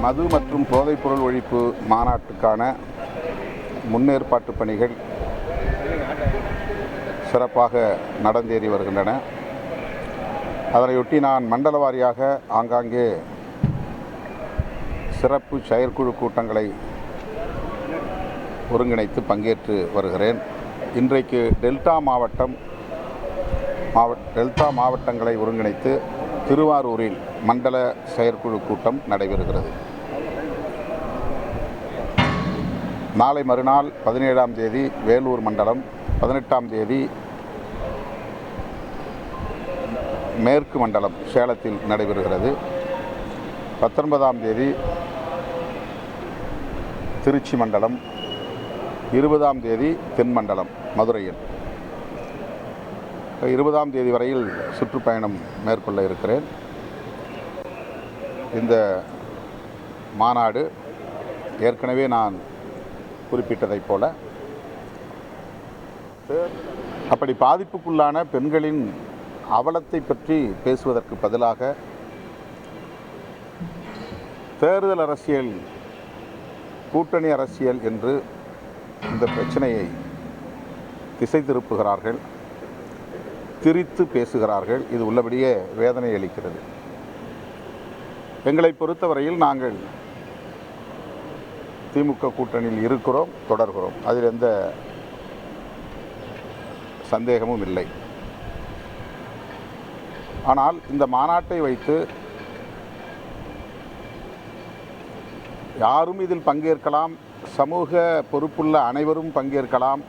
மது மற்றும் போதைப்பொருள் ஒழிப்பு மாநாட்டுக்கான முன்னேற்பாட்டு பணிகள் சிறப்பாக நடந்தேறி வருகின்றன. அதனையொட்டி நான் மண்டல வாரியாக ஆங்காங்கே சிறப்பு செயற்குழு கூட்டங்களை ஒருங்கிணைத்து பங்கேற்று வருகிறேன். இன்றைக்கு டெல்டா மாவட்டங்களை ஒருங்கிணைத்து திருவாரூரில் மண்டல செயற்குழு கூட்டம் நடைபெறுகிறது. நாளை மறுநாள் 17ஆம் தேதி வேலூர் மண்டலம், 18ஆம் தேதி மேற்கு மண்டலம் சேலத்தில் நடைபெறுகிறது. 19ஆம் தேதி திருச்சி மண்டலம், 20ஆம் தேதி தென் மண்டலம் மதுரையில், 20ஆம் தேதி வரையில் சுற்றுப்பயணம் மேற்கொள்ள இருக்கிறேன். இந்த மாநாடு ஏற்கனவே நான் குறிப்பிட்டதைப் போல அப்படி பாதிப்புக்குள்ளான பெண்களின் அவலத்தை பற்றி பேசுவதற்கு பதிலாக தேர்தல் அரசியல், கூட்டணி அரசியல் என்று இந்த பிரச்சனையை திசை திருப்புகிறார்கள், திரித்து பேசுகிறார்கள். இது உள்ளபடியே வேதனை அளிக்கிறது. எங்களை பொறுத்தவரையில் நாங்கள் திமுக கூட்டணியில் இருக்கிறோம், தொடர்கிறோம். அதில் எந்த சந்தேகமும் இல்லை. ஆனால் இந்த மாநாட்டை வைத்து யாரும் இதில் பங்கேற்கலாம், சமூக பொறுப்புள்ள அனைவரும் பங்கேற்கலாம்,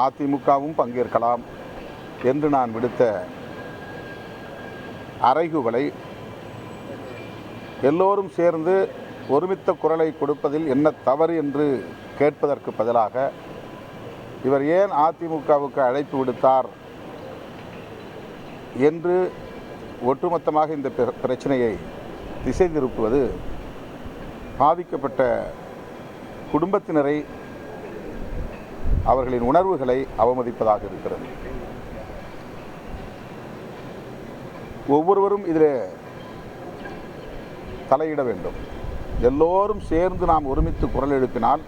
அதிமுகவும் பங்கேற்கலாம் என்று நான் விடுத்த அறைகூவலை எல்லோரும் சேர்ந்து ஒருமித்த குரலை கொடுப்பதில் என்ன தவறு என்று கேட்பதற்கு பதிலாக இவர் ஏன் அதிமுகவுக்கு அழைப்பு விடுத்தார் என்று ஒட்டுமொத்தமாக இந்த பிரச்சனையை திசை திருப்புவது பாதிக்கப்பட்ட குடும்பத்தினரை, அவர்களின் உணர்வுகளை அவமதிப்பதாக இருக்கிறது. ஒவ்வொருவரும் இதில் தலையிட வேண்டும். எல்லோரும் சேர்ந்து நாம் ஒருமித்து குரல் எழுப்பினால்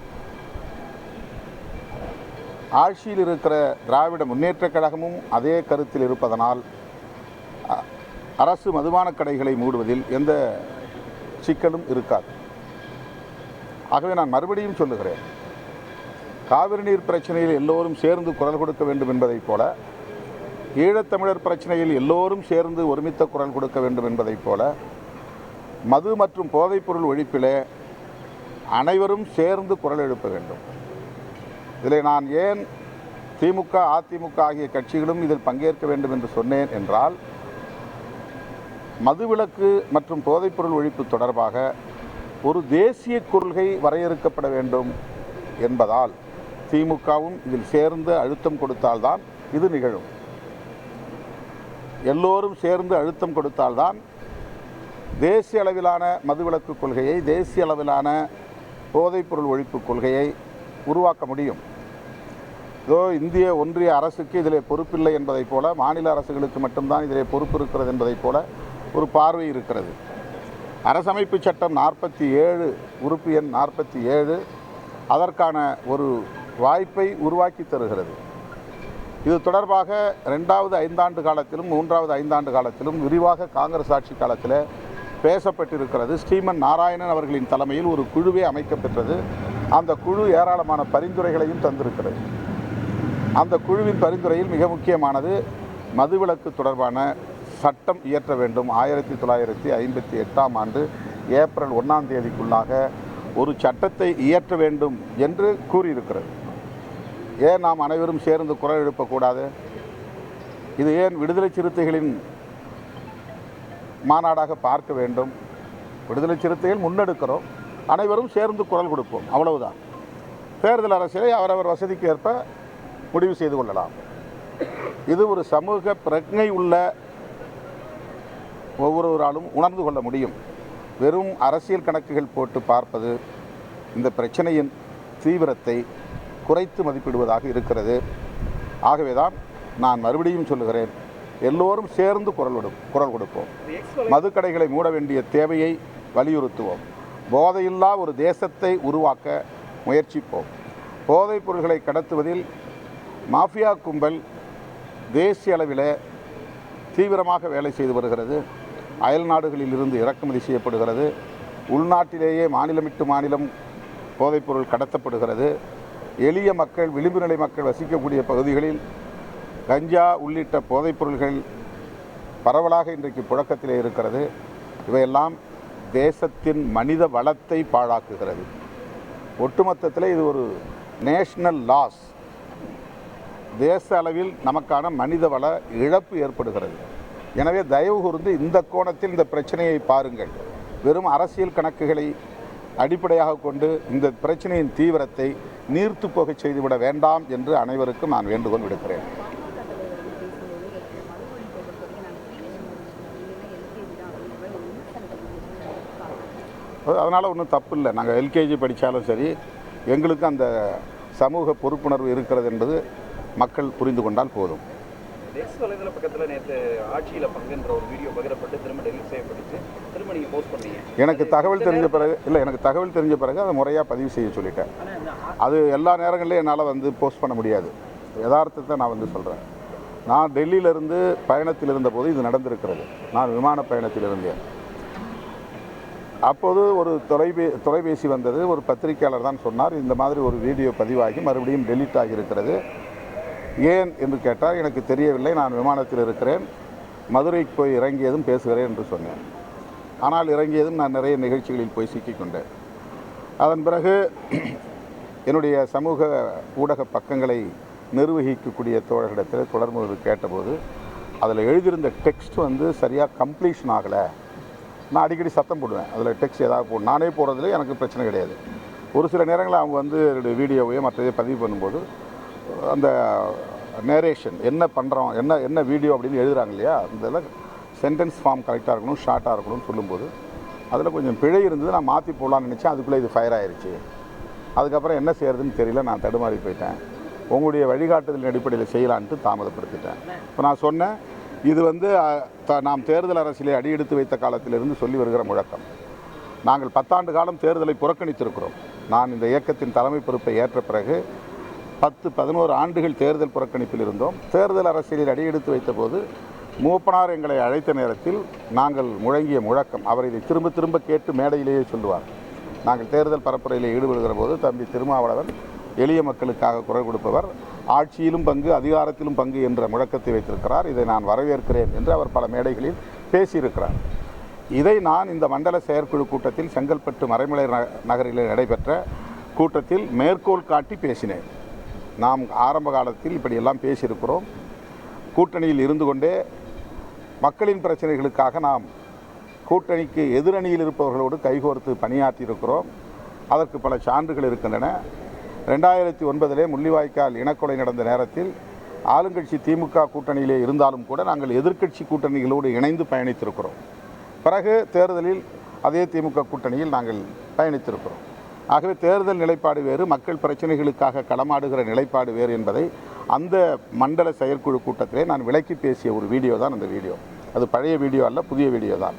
ஆட்சியில் இருக்கிற திராவிட முன்னேற்றக் கழகமும் அதே கருத்தில் இருப்பதனால் அரசு மதுபான கடைகளை மூடுவதில் எந்த சிக்கலும் இருக்காது. ஆகவே நான் மறுபடியும் சொல்லுகிறேன், காவிரி நீர் பிரச்சனையில் எல்லோரும் சேர்ந்து குரல் கொடுக்க வேண்டும் என்பதைப் போல, ஈழத்தமிழர் பிரச்சனையில் எல்லோரும் சேர்ந்து ஒருமித்த குரல் கொடுக்க வேண்டும் என்பதைப் போல, மது மற்றும் போதைப்பொருள் ஒழிப்பிலே அனைவரும் சேர்ந்து குரல் எழுப்ப வேண்டும். இதில் நான் ஏன் திமுக, அதிமுக ஆகிய கட்சிகளும் இதில் பங்கேற்க வேண்டும் என்று சொன்னேன் என்றால், மதுவிலக்கு மற்றும் போதைப்பொருள் ஒழிப்பு தொடர்பாக ஒரு தேசிய கொள்கை வரையறுக்கப்பட வேண்டும் என்பதால் திமுகவும் இதில் சேர்ந்து அழுத்தம் கொடுத்தால்தான் இது நிகழும். எல்லோரும் சேர்ந்து அழுத்தம் கொடுத்தால்தான் தேசிய அளவிலான மதுவிலக்கு கொள்கையை, தேசிய அளவிலான போதைப்பொருள் ஒழிப்பு கொள்கையை உருவாக்க முடியும். இதோ இந்திய ஒன்றிய அரசுக்கு இதிலே பொறுப்பில்லை என்பதைப் போல, மாநில அரசுகளுக்கு மட்டும்தான் இதிலே பொறுப்பு இருக்கிறது என்பதைப் போல ஒரு பார்வை இருக்கிறது. அரசமைப்பு சட்டம் 47 உறுப்பு எண் 47 அதற்கான ஒரு வாய்ப்பை உருவாக்கி தருகிறது. இது தொடர்பாக 2வது 5 ஆண்டு காலத்திலும் 3வது 5 ஆண்டு காலத்திலும் விரிவாக காங்கிரஸ் ஆட்சி காலத்தில் பேசப்பட்டிருக்கிறது. ஸ்ரீமன் நாராயணன் அவர்களின் தலைமையில் ஒரு குழுவே அமைக்கப்பெற்றது. அந்த குழு ஏராளமான பரிந்துரைகளையும் தந்திருக்கிறது. அந்த குழுவின் பரிந்துரையில் மிக முக்கியமானது மதுவிலக்கு தொடர்பான சட்டம் இயற்ற வேண்டும். 1958ஆம் ஆண்டு ஏப்ரல் 1ஆம் தேதிக்குள்ளாக ஒரு சட்டத்தை இயற்ற வேண்டும் என்று கூறியிருக்கிறது. ஏன் நாம் அனைவரும் சேர்ந்து குரல் எழுப்பக்கூடாது? இது ஏன் விடுதலை சிறுத்தைகளின் மாநாடாக பார்க்க வேண்டும்? விடுதலை சிறுத்தைகள் முன்னெடுக்கிறோம், அனைவரும் சேர்ந்து குரல் கொடுப்போம், அவ்வளவுதான். தேர்தல் அரசியலை அவரவர் வசதிக்கு ஏற்ப முடிவு செய்து கொள்ளலாம். இது ஒரு சமூக பிரஜை உள்ள ஒவ்வொருவராலும் உணர்ந்து கொள்ள முடியும். வெறும் அரசியல் கணக்குகள் போட்டு பார்ப்பது இந்த பிரச்சனையின் தீவிரத்தை குறைத்து மதிப்பிடுவதாக இருக்கிறது. ஆகவேதான் நான் மறுபடியும் சொல்லுகிறேன், எல்லோரும் சேர்ந்து குரல் கொடுப்போம். மதுக்கடைகளை மூட வேண்டிய தேவையை வலியுறுத்துவோம். போதையில்லா ஒரு தேசத்தை உருவாக்க முயற்சிப்போம். போதைப் பொருள்களை கடத்துவதில் மாஃபியா கும்பல் தேசிய அளவில் தீவிரமாக வேலை செய்து வருகிறது. அயல் நாடுகளில் இருந்து இறக்குமதி செய்யப்படுகிறது. உள்நாட்டிலேயே மாநிலம் விட்டு மாநிலம் போதைப்பொருள் கடத்தப்படுகிறது. எளிய மக்கள், விளிம்பு நிலை மக்கள் வசிக்கக்கூடிய பகுதிகளில் கஞ்சா உள்ளிட்ட போதைப்பொருள்கள் பரவலாக இன்றைக்கு புழக்கத்திலே இருக்கிறது. இவையெல்லாம் தேசத்தின் மனித வளத்தை பாழாக்குகிறது. ஒட்டுமொத்தத்தில் இது ஒரு நேஷனல் லாஸ். தேச அளவில் நமக்கான மனித வள இழப்பு ஏற்படுகிறது. எனவே தயவு கூர்ந்து இந்த கோணத்தில் இந்த பிரச்சனையை பாருங்கள். வெறும் அரசியல் கணக்குகளை அடிப்படையாக கொண்டு இந்த பிரச்சனையின் தீவிரத்தை நீர்த்து போக செய்துவிட வேண்டாம் என்று அனைவருக்கும் நான் வேண்டுகோள் விடுக்கிறேன். அதனால் ஒன்றும் தப்பு இல்லை. நாங்கள் எல்கேஜி படித்தாலும் சரி, எங்களுக்கு அந்த சமூக பொறுப்புணர்வு இருக்கிறது என்பது மக்கள் புரிந்து கொண்டால் போதும். எக்ஸ் வலைதள பக்கத்தில் நேற்று ஆட்சியில் பங்குன்ற ஒரு வீடியோ பகிரப்பட்டு திரும்ப டெலிட் செய்யப்பட்டுச்சு. திரும்ப நீங்கள் போஸ்ட் பண்ணீங்க. எனக்கு தகவல் தெரிஞ்ச பிறகு அதை முறையாக பதிவு செய்ய சொல்லிட்டேன். அது எல்லா நேரங்களிலும் என்னால் வந்து போஸ்ட் பண்ண முடியாது. யதார்த்தத்தை நான் வந்து சொல்கிறேன். நான் டெல்லியிலிருந்து பயணத்தில் இருந்தபோது இது நடந்திருக்கிறது. நான் விமான பயணத்தில் இருந்தேன். அப்போது ஒரு தொலைபேசி வந்தது. ஒரு பத்திரிகையாளர் தான் சொன்னார், இந்த மாதிரி ஒரு வீடியோ பதிவாகி மறுபடியும் டெலிட் ஆகியிருக்கிறது, ஏன் என்று கேட்டால் எனக்கு தெரியவில்லை, நான் விமானத்தில் இருக்கிறேன், மதுரைக்கு போய் இறங்கியதும் பேசுகிறேன் என்று சொன்னேன். ஆனால் இறங்கியதும் நான் நிறைய நிகழ்ச்சிகளில் போய் சிக்கிக்கொண்டேன். அதன் பிறகு என்னுடைய சமூக ஊடக பக்கங்களை நிர்வகிக்கக்கூடிய தோழர்களிடத்தில் தொடர்பு கேட்டபோது அதில் எழுதியிருந்த டெக்ஸ்ட் வந்து சரியாக கம்ப்ளீஷன் ஆகலை. நான் அடிக்கடி சத்தம் போடுவேன். அதில் டெக்ஸ்ட் ஏதாவது போடும். நானே போடுறதுல எனக்கு பிரச்சனை கிடையாது. ஒரு சில நேரங்களில் அவங்க வந்து என்னுடைய வீடியோவையோ மற்றதை பதிவு பண்ணும்போது அந்த நேரேஷன் என்ன பண்ணுறோம், என்ன வீடியோ அப்படின்னு எழுதுகிறாங்க இல்லையா, அதில் சென்டென்ஸ் ஃபார்ம் கரெக்டாக இருக்கணும், ஷார்ட்டாக இருக்கணும்னு சொல்லும்போது அதில் கொஞ்சம் பிழை இருந்தது. நான் மாற்றி போடலான்னு நினச்சேன். அதுக்குள்ளே இது ஃபயர் ஆயிடுச்சு. அதுக்கப்புறம் என்ன செய்யறதுன்னு தெரியல, நான் தடுமாறி போயிட்டேன். உங்களுடைய வழிகாட்டுதலின் அடிப்படையில் செய்யலான்ட்டு தாமதப்படுத்திட்டேன். இப்போ நான் சொன்னேன், இது வந்து நாம் தேர்தல் அரசியலை அடியெடுத்து வைத்த காலத்திலிருந்து சொல்லி வருகிற முழக்கம். நாங்கள் 10 ஆண்டு காலம் தேர்தலை புறக்கணித்திருக்கிறோம். நான் இந்த இயக்கத்தின் தலைமை பொறுப்பை ஏற்ற பிறகு 10-11 ஆண்டுகள் தேர்தல் புறக்கணிப்பில் இருந்தோம். தேர்தல் அரசியலில் அடியெடுத்து வைத்த போது மூப்பனார் எங்களை அழைத்த நேரத்தில் நாங்கள் முழங்கிய முழக்கம், அவர் இதை திரும்ப திரும்ப கேட்டு மேடையிலேயே சொல்லுவார். நாங்கள் தேர்தல் பரப்புரையில் ஈடுபடுகிற போது தம்பி திருமாவளவன் எளிய மக்களுக்காக குரல் கொடுப்பவர், ஆட்சியிலும் பங்கு அதிகாரத்திலும் பங்கு என்ற முழக்கத்தை வைத்திருக்கிறார், இதை நான் வரவேற்கிறேன் என்று அவர் பல மேடைகளில் பேசியிருக்கிறார். இதை நான் இந்த மண்டல செயற்குழு கூட்டத்தில் செங்கல்பட்டு மறைமலை நகரில் நடைபெற்ற கூட்டத்தில் மேற்கோள் காட்டி பேசினேன். நாம் ஆரம்ப காலத்தில் இப்படியெல்லாம் பேசியிருக்கிறோம். கூட்டணியில் இருந்து கொண்டே மக்களின் பிரச்சனைகளுக்காக நாம் கூட்டணிக்கு எதிரணியில் இருப்பவர்களோடு கைகோர்த்து பணியாற்றியிருக்கிறோம். அதற்கு பல சான்றுகள் இருக்கின்றன. 2009 முள்ளிவாய்க்கால் இனக்கொலை நடந்த நேரத்தில் ஆளுங்கட்சி திமுக கூட்டணியிலே இருந்தாலும் கூட நாங்கள் எதிர்க்கட்சி கூட்டணிகளோடு இணைந்து பயணித்திருக்கிறோம். பிறகு தேர்தலில் அதே திமுக கூட்டணியில் நாங்கள் பயணித்திருக்கிறோம். ஆகவே தேர்தல் நிலைப்பாடு வேறு, மக்கள் பிரச்சனைகளுக்காக களமாடுகிற நிலைப்பாடு வேறு என்பதை அந்த மண்டல செயற்குழு கூட்டத்திலே நான் விளக்கி பேசிய ஒரு வீடியோ தான் அந்த வீடியோ. அது பழைய வீடியோ அல்ல, புதிய வீடியோ தான்.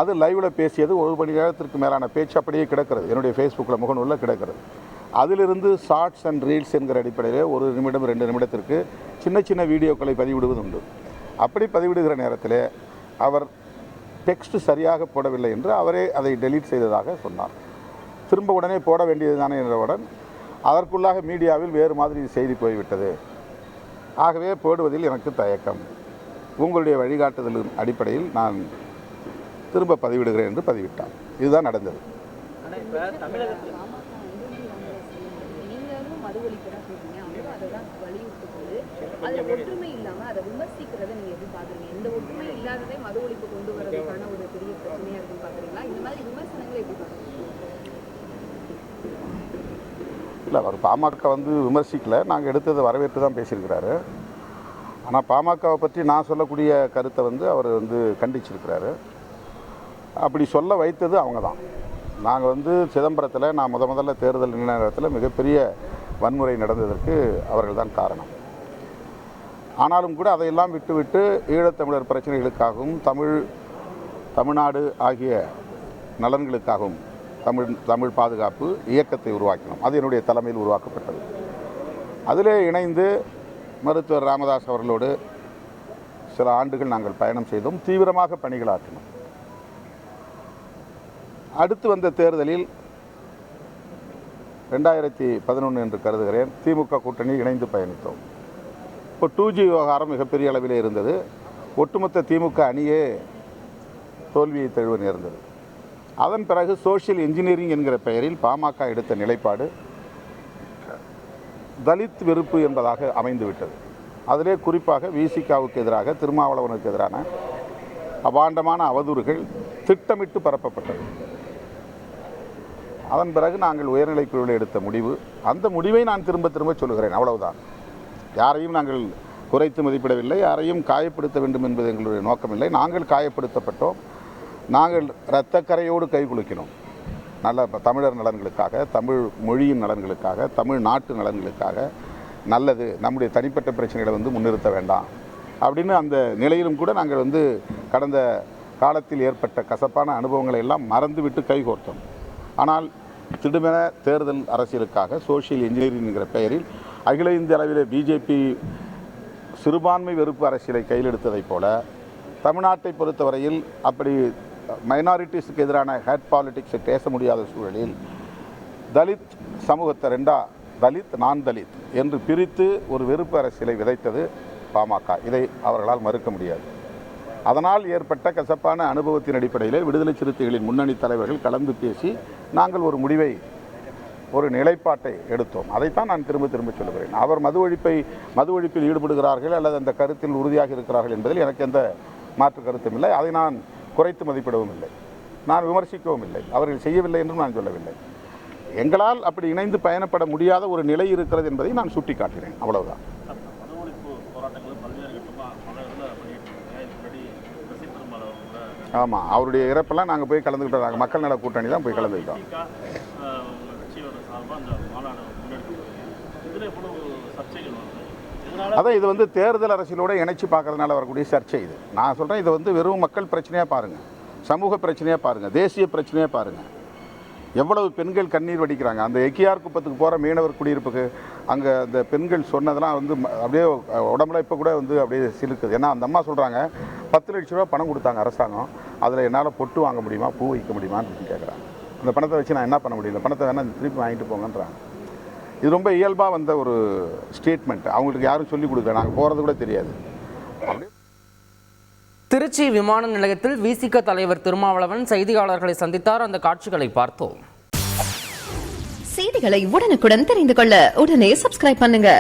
அது லைவில் பேசியது 1 மணி நேரத்திற்கு மேலான பேச்சு அப்படியே கிடக்கிறது, என்னுடைய ஃபேஸ்புக்கில் முகநூலில் கிடக்கிறது. அதிலிருந்து ஷார்ட்ஸ் அண்ட் ரீல்ஸ் என்கிற அடிப்படையில் 1 நிமிடம் 2 நிமிடத்திற்கு சின்ன சின்ன வீடியோக்களை பதிவிடுவது உண்டு. அப்படி பதிவிடுகிற நேரத்தில் அவர் டெக்ஸ்ட் சரியாக போடவில்லை என்று அவரே அதை டெலீட் செய்ததாக சொன்னார். திரும்ப உடனே போட வேண்டியது தானே என்றவுடன் அதற்குள்ளாக மீடியாவில் வேறு மாதிரி செய்தி போய்விட்டது. ஆகவே போடுவதில் எனக்கு தயக்கம். உங்களுடைய வழிகாட்டுதலின் அடிப்படையில் நான் திரும்ப பதிவிடுகிறேன் என்று பதிவிட்டார். இதுதான் நடந்தது. இல்லை, அவர் பாமக விமர்சிக்கல, நாங்கள் எடுத்ததை வரவேற்று தான் பேசியிருக்கிறாரு. ஆனால் பாமகவை பற்றி நான் சொல்லக்கூடிய கருத்தை அவர் கண்டிச்சிருக்கிறாரு. அப்படி சொல்ல வைத்தது அவங்க தான். நாங்கள் சிதம்பரத்தில் நான் முதல்ல தேர்தல் நேரத்தில் மிகப்பெரிய வன்முறை நடந்ததற்கு அவர்கள் தான் காரணம். ஆனாலும் கூட அதையெல்லாம் விட்டுவிட்டு ஈழத்தமிழர் பிரச்சனைகளுக்காகவும் தமிழ்நாடு ஆகிய நலன்களுக்காகவும் தமிழ் பாதுகாப்பு இயக்கத்தை உருவாக்கினோம். அது என்னுடைய தலைமையில் உருவாக்கப்பட்டது. அதிலே இணைந்து மருத்துவர் ராமதாஸ் அவர்களோடு சில ஆண்டுகள் நாங்கள் பயணம் செய்தோம், தீவிரமாக பணிகளாற்றினோம். அடுத்து வந்த தேர்தலில் 2011 என்று கருதுகிறேன், திமுக கூட்டணி இணைந்து பயணித்தோம். இப்போ 2G விவகாரம் மிகப்பெரிய அளவிலே இருந்தது. ஒட்டுமொத்த திமுக அணியே தோல்வியை தழுவ நேர்ந்தது. அதன் பிறகு சோஷியல் இன்ஜினியரிங் என்கிற பெயரில் பாமக எடுத்த நிலைப்பாடு தலித் வெறுப்பு என்பதாக அமைந்துவிட்டது. அதிலே குறிப்பாக விசிகாவுக்கு எதிராக, திருமாவளவனுக்கு எதிரான அபாண்டமான அவதூறுகள் திட்டமிட்டு பரப்பப்பட்டது. அதன் பிறகு நாங்கள் உயர்நிலைக் குழுவில் எடுத்த முடிவு, அந்த முடிவை நான் திரும்ப திரும்ப சொல்லுகிறேன், அவ்வளவுதான். யாரையும் நாங்கள் குறைத்து மதிப்பிடவில்லை, யாரையும் காயப்படுத்த வேண்டும் என்பது எங்களுடைய நோக்கமில்லை. நாங்கள் காயப்படுத்தப்பட்டோம், நாங்கள் இரத்தக்கரையோடு கை குலுக்கினோம். நல்ல தமிழர் நலன்களுக்காக, தமிழ் மொழியின் நலன்களுக்காக, தமிழ் நாட்டு நலன்களுக்காக, நல்லது, நம்முடைய தனிப்பட்ட பிரச்சனைகளை முன்னிறுத்த வேண்டாம் அப்படின்னு அந்த நிலையிலும் கூட நாங்கள் கடந்த காலத்தில் ஏற்பட்ட கசப்பான அனுபவங்களை எல்லாம் மறந்துவிட்டு கைகோர்த்தோம். ஆனால் திடுமென தேர்தல் அரசியலுக்காக சோஷியல் இன்ஜினியரிங் என்கிற பெயரில் அகில இந்திய அளவிலே பிஜேபி சிறுபான்மை வெறுப்பு அரசியலை கையில் எடுத்ததைப் போல தமிழ்நாட்டை பொறுத்தவரையில் அப்படி மைனாரிட்டிஸுக்கு எதிரான ஹேட் பாலிடிக்ஸை பேச முடியாத சூழலில் தலித் சமூகத்தை தலித் நான் தலித் என்று பிரித்து ஒரு வெறுப்பு அரசியலை விதைத்தது பாமக. இதை அவர்களால் மறுக்க முடியாது. அதனால் ஏற்பட்ட கசப்பான அனுபவத்தின் அடிப்படையிலே விடுதலை சிறுத்தைகளின் முன்னணி தலைவர்கள் கலந்து பேசி நாங்கள் ஒரு முடிவை, ஒரு நிலைப்பாட்டை எடுத்தோம். அதைத்தான் நான் திரும்ப திரும்ப சொல்லுகிறேன். அவர் மது ஒழிப்பில் ஈடுபடுகிறார்கள் அல்லது அந்த கருத்தில் உறுதியாக இருக்கிறார்கள் என்பதில் எனக்கு எந்த மாற்று கருத்தும் இல்லை. அதை நான் குறைத்து மதிப்பிடவும் இல்லை, நான் விமர்சிக்கவும் இல்லை. அவர்கள் செய்யவில்லை என்றும் நான் சொல்லவில்லை. எங்களால் அப்படி இணைந்து பயணப்பட முடியாத ஒரு நிலை இருக்கிறது என்பதை நான் சுட்டிக்காட்டினேன், அவ்வளவுதான். ஆமாம், அவருடைய இறப்பெல்லாம் நாங்கள் போய் கலந்துக்கிட்டோம். நாங்கள் மக்கள் நல கூட்டணி தான் போய் கலந்துக்கிட்டோம். அதான் இது தேர்தல் அரசியலோடு இணைச்சி பார்க்கறதுனால வரக்கூடிய சர்ச்சை இது. நான் சொல்கிறேன், இது வெறும் மக்கள் பிரச்சனையாக பாருங்கள், சமூக பிரச்சனையாக பாருங்கள், தேசிய பிரச்சனையாக பாருங்கள். எவ்வளவு பெண்கள் கண்ணீர் வடிக்கிறாங்க. அந்த எக்கியார் குப்பத்துக்கு போகிற மீனவர் குடியிருப்புக்கு அங்கே அந்த பெண்கள் சொன்னதெல்லாம் அப்படியே உடம்புல இப்போ கூட அப்படியே சிலுக்குது. ஏன்னா அந்த அம்மா சொல்கிறாங்க, 10 லட்ச ரூபா பணம் கொடுத்தாங்க அரசாங்கம், அதில் என்னால் பொட்டு வாங்க முடியுமா, பூ வைக்க முடியுமான்னு கேட்குறாங்க. அந்த பணத்தை வச்சு நான் என்ன பண்ண முடியும், இந்த பணத்தை வேணால் திருப்பி வாங்கிட்டு போங்கன்றாங்க. இது ரொம்ப இயல்பாக வந்த ஒரு ஸ்டேட்மெண்ட். அவங்களுக்கு யாரும் சொல்லிக் கொடுக்கல, நாங்கள் போகிறது கூட தெரியாது. அப்படியே திருச்சி விமான நிலையத்தில் விசிக தலைவர் திருமாவளவன் செய்தியாளர்களை சந்தித்தார். அந்த காட்சிகளை பார்த்தோம். செய்திகளை உடனுக்குடன் தெரிந்து கொள்ள உடனே சப்ஸ்கிரைப் பண்ணுங்க.